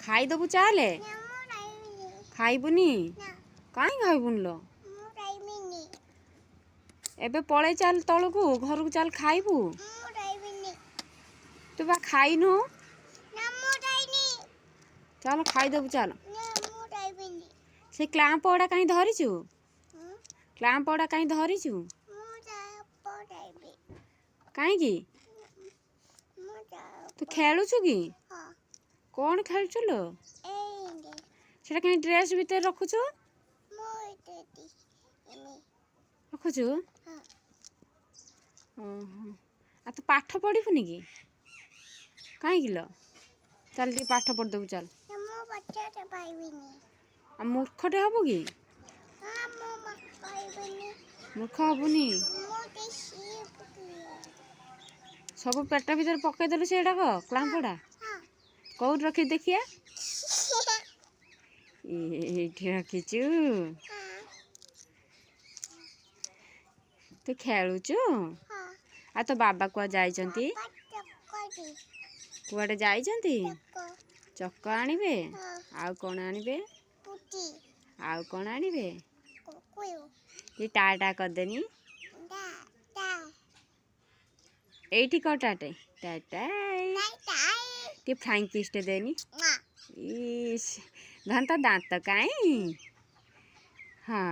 ଖାଇଦବୁ ଚାଲେ ଖାଇବୁନି କାହିଁ ଖାଇବୁନି ଲୋ ଏବେ ପଳେଇ ଚାଲ ତଳକୁ ଘରକୁ ଚାଲ ଖାଇବୁ ତୁ ବା ଖାଇନୁ ଚାଲ ଖାଇଦବୁ ଚାଲ ସେ କ୍ଲାମ୍ପ ଗୁଡ଼ା କାହିଁ ଧରିଛୁ କ୍ଲାମ୍ପ ଗୁଡ଼ା କାହିଁ ଧରିଛୁ କାହିଁକି ତୁ ଖେଳୁଛୁ କି କ'ଣ ଖେଳୁଛୁ ଲୋ ସେଟା କାହିଁ ଡ୍ରେସ୍ ଭିତରେ ରଖୁଛୁ ରଖୁଛୁ ଓହୋ ଆଉ ତୁ ପାଠ ପଢ଼ିବୁନି କି କାହିଁକି ଲୋ ଚାଲ ଟିକେ ପାଠ ପଢ଼ିଦେବୁ ଚାଲ ଆଉ ମୂର୍ଖଟେ ହବୁ କି ମୂର୍ଖ ହବୁନି ସବୁ ପେଟ ଭିତରେ ପକେଇଦେଲୁ ସେଇଟାକ କ୍ଲାମ୍ପଟା କେଉଁଠି ରଖିଛୁ ଦେଖିଆ ଏଇଠି ରଖିଛୁ ତୁ ଖେଳୁଛୁ ଆଉ ତୋ ବାବା କୁଆଡ଼େ ଯାଇଛନ୍ତି କୁଆଡ଼େ ଯାଇଛନ୍ତି ଚକ ଆଣିବେ ଆଉ କ'ଣ ଆଣିବେ ଆଉ କ'ଣ ଆଣିବେ ଏ ଟା କରିଦେନି ଏଇଠି କହ ଟାଟେ ଟାଟା ଟିକେ ଫ୍ଲାଇଂ କିସ୍ଟେ ଦେନି ଇସ୍ ଧନ ତ ଦାନ୍ତ କାଇଁ ହଁ